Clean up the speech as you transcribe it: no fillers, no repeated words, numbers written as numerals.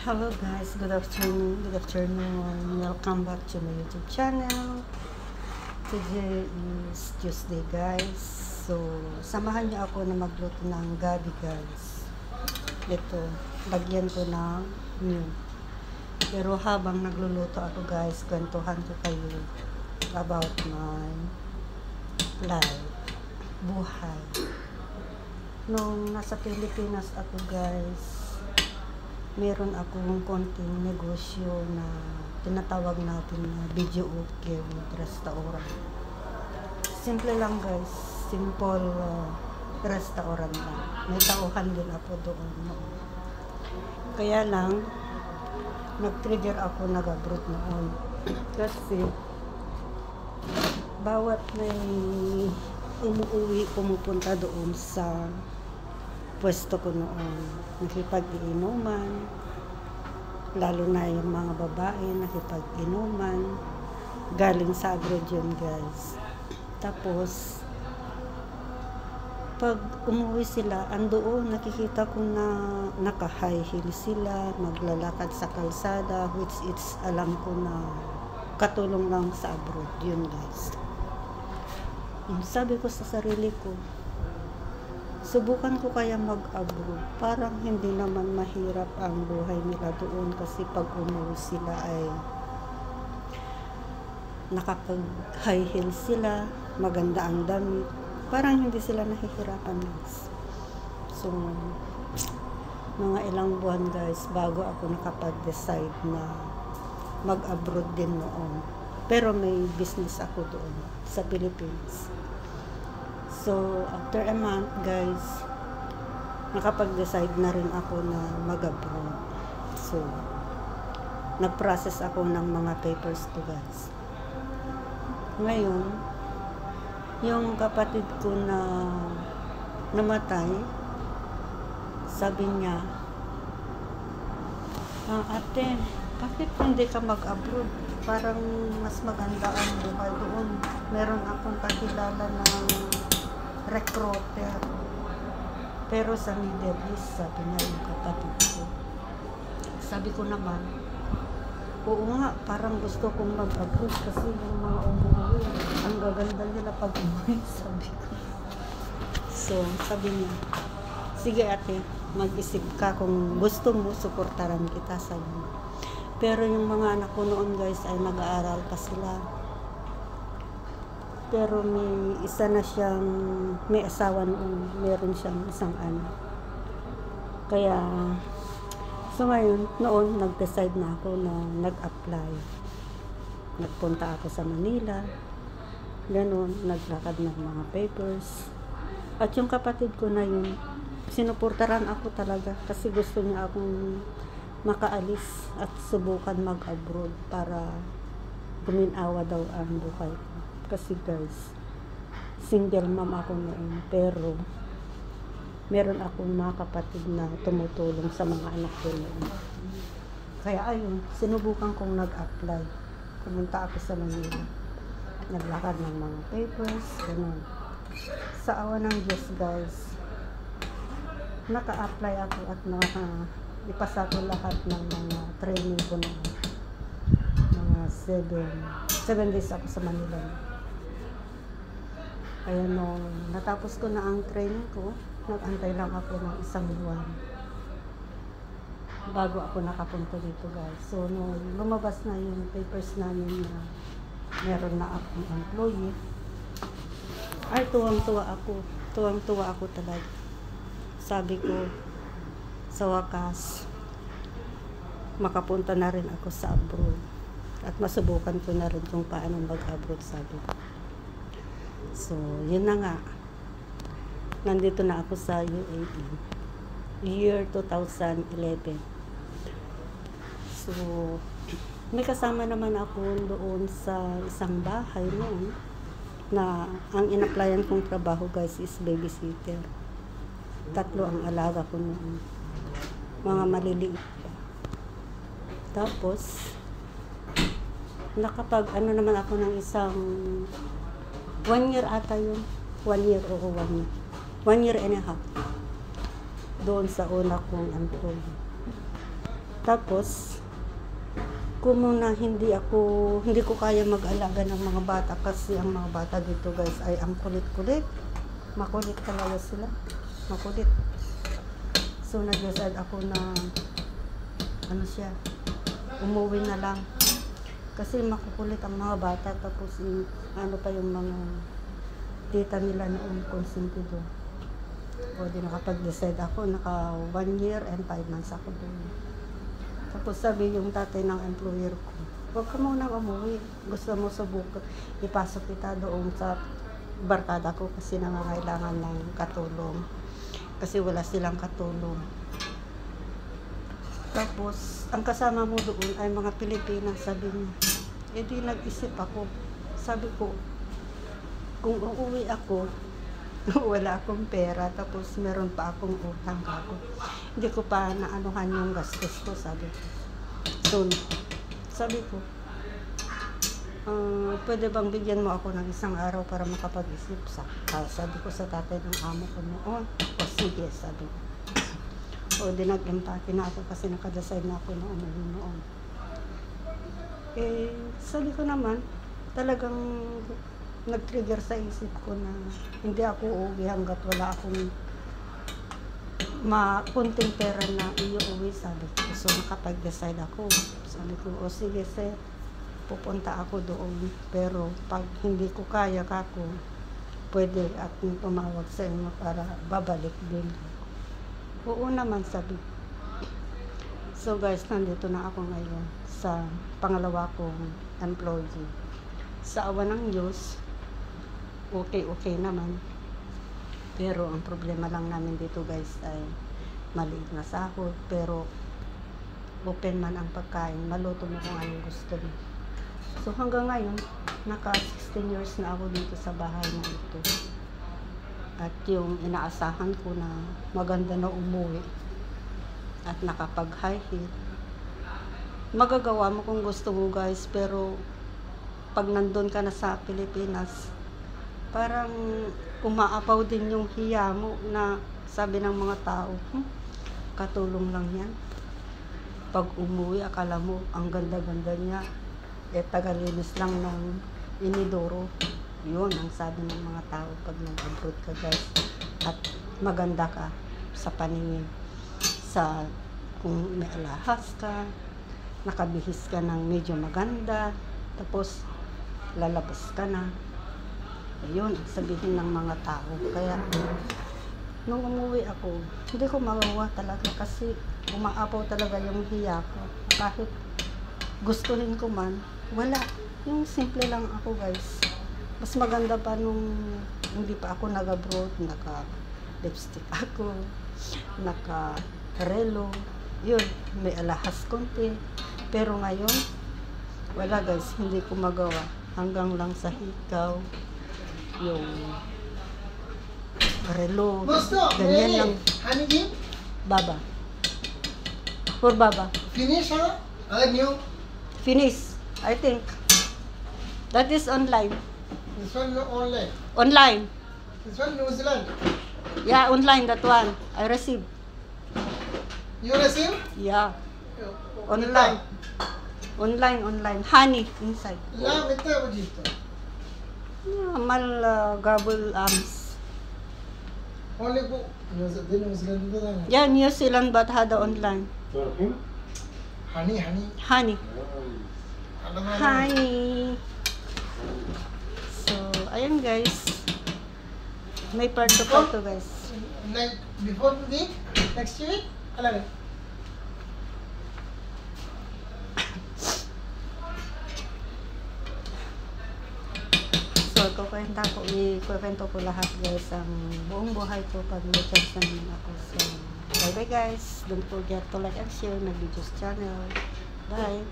Hello guys, good afternoon. Welcome back to my YouTube channel. Today is Tuesday guys. So, samahan niyo ako na magluto ng gabi guys. Ito, lagyan ko ng new. Pero habang nagluluto ako guys, kwentuhan ko kayo about my life, buhay. Nung nasa Pilipinas ako guys, meron akong konting negosyo na tinatawag natin na video okay restaurant. Simple lang guys, simple restaurant lang. May tauhan din ako doon. Kaya lang, nag-trigger ako nag-abroad noon. Kasi, bawat may pumupunta doon sa pwesto ko noon, nakipag-iinuman, lalo na yung mga babae, nakipag-inuman, galing sa abroad yun guys. Tapos, pag umuwi sila, andoon, nakikita ko na naka-high heel sila, maglalakad sa kalsada, which it's alam ko na katulong lang sa abroad yun guys. Sabi ko sa sarili ko, subukan ko kaya mag-abroad. Parang hindi naman mahirap ang buhay nila doon kasi pag umuwi sila ay nakapag-high heels sila, maganda ang damit. Parang hindi sila nahihirapan guys. So, mga ilang buwan guys, bago ako nakapag-decide na mag-abroad din noon. Pero may business ako doon sa Philippines. So, after a month, guys, nakapag-decide na rin ako na mag-abroad. So, nag-process ako ng mga papers to, guys. Ngayon, yung kapatid ko na namatay, sabi niya, ate, bakit hindi ka mag-abroad? Parang mas maganda ang buhay doon. Meron akong kakilala na recruiter. Pero sa Middle East, sabi niya yung kapatid ko. Sabi ko naman, oo nga, parang gusto kong mag-abroad kasi yung mga umuwi, ang gaganda nila pag umuwi, sabi ko. So, sabi niya, sige ate, mag-isip ka kung gusto mo, suportaran kita, sabi niya. Pero yung mga anak ko noon guys ay nag-aaral pa sila. Pero may isa na siyang, may asawa noon, meron siyang isang anak. Kaya, so ngayon, noon, nag-decide na ako na nag-apply. Nagpunta ako sa Manila, ganoon, naglakad ng mga papers. At yung kapatid ko na yun, sinuportaran ako talaga kasi gusto niya akong makaalis at subukan mag-abroad para guminawa daw ang buhay ko. Kasi guys, single mom ako noon, pero meron akong mga kapatid na tumutulong sa mga anak ko noon. Kaya ayun, sinubukan kong nag-apply. Pumunta ako sa Manila. Naglakad ng mga papers, gano'n. Sa awa ng Diyos guys, naka-apply ako at ipasa ko lahat ng mga training ko na mga 7 days ako sa Manila. Kaya nung natapos ko na ang training ko, nag-antay lang ako ng 1 buwan bago ako nakapunta dito guys. So nung lumabas na yung papers namin na meron na akong employee, ay tuwang-tuwa ako. Tuwang-tuwa ako talaga. Sabi ko, sa wakas, makapunta na rin ako sa abroad. At masubukan ko na rin kung paano mag-abroad, sabi ko. So, yun na nga. Nandito na ako sa UAE. Year 2011. So, may kasama naman ako doon sa isang bahay noon na ang in-applyan kong trabaho guys is babysitter. 3 ang alaga ko noon. Mga maliliit pa. Tapos, naman ako ng isang 1 year ata yun. 1 year o 1 year. 1 year and a half. Doon sa una kong employee. Tapos, kung muna hindi ko kaya mag-alaga ng mga bata kasi ang mga bata dito guys ay ang kulit-kulit. Makulit talaga sila. Makulit. So, nag-decide ako na umuwi na lang. Kasi makukulit ang mga bata. Tapos, pa yung mga tita nila noong konsentido. O, di nakapag-decide ako. Naka 1 year and 5 months ako doon. Tapos sabi yung tatay ng employer ko, huwag ka munang umuwi. Gusto mo subukan, ipasok kita doon sa barkada ko kasi nangangailangan ng katulong. Kasi wala silang katulong. Tapos, ang kasama mo doon ay mga Pilipinas, sabi niya. E di nag-isip ako. Sabi ko, kung uuwi ako, wala akong pera, tapos meron pa akong utang ako. Hindi ko pa naanuhan yung gastos ko, sabi ko. So, sabi ko, pwede bang bigyan mo ako ng isang araw para makapag-isip? Sabi ko sa tatay ng amo ko noon. O sige, sabi ko. O di nag-empathy na ako kasi nakadecide na ako na umuwi noon. Eh, sabi ko naman, talagang nag-trigger sa isip ko na hindi ako uuwi hanggat wala akong kunting pera na iuwi, sabi ko. So, nakapag-decide ako. Sabi ko, o sige sir, pupunta ako doon. Pero, pag hindi ko kaya kako, pwede at tumawag sa inyo para babalik din. Oo naman, sabi ko. So guys, nandito na ako ngayon sa pangalawa kong employee. Sa awa ng Diyos, okay naman. Pero ang problema lang namin dito guys ay maliit na sahod, pero open man ang pagkain, maluto mo kung anong gusto mo. So hanggang ngayon, naka 16 years na ako dito sa bahay na ito. At yung inaasahan ko na maganda na umuwi at nakapag-high heel, magagawa mo kung gusto mo guys, pero pag nandun ka na sa Pilipinas, parang umaapaw din yung hiya mo na sabi ng mga tao, katulong lang yan. Pag umuwi, akala mo ang ganda-ganda niya, tagalinis lang ng inidoro. Yun ang sabi ng mga tao pag nag-abroad ka guys. At maganda ka sa paningin. Kung may alahas ka, nakabihis ka ng medyo maganda, tapos lalabas ka na. Ayun ang sabihin ng mga tao. Kaya nung umuwi ako, hindi ko magawa talaga kasi umaapaw talaga yung hiya ko. Kahit gustuhin ko man, wala. Yung simple lang ako guys. Mas maganda pa nung hindi pa ako nag-abroad, naka-lipstick ako, naka-relo, yun, may alahas konti. Pero ngayon, wala guys, hindi ko magawa. Hanggang lang sa hikaw, yung relo, ganyan lang. Baba. For Baba. Finish, huh? New? Finish, I think. That is online. This one no online. Online. This one New Zealand. Yeah, online, that one. I received. You receive? Yeah. Online. Online. Honey inside. La kitta bajita. Yeah, mal gabble arms. Only go New Zealand do that. Yeah, New Zealand but had online. Honey. Honey. Honey. So, ayan guys. May part to guys. Like before the week, next week, alright. So, ikukwento ko lahat guys ang buong buhay ko pag may chance naman ako. So, bye bye guys. Don't forget to like and share my videos channel. Bye.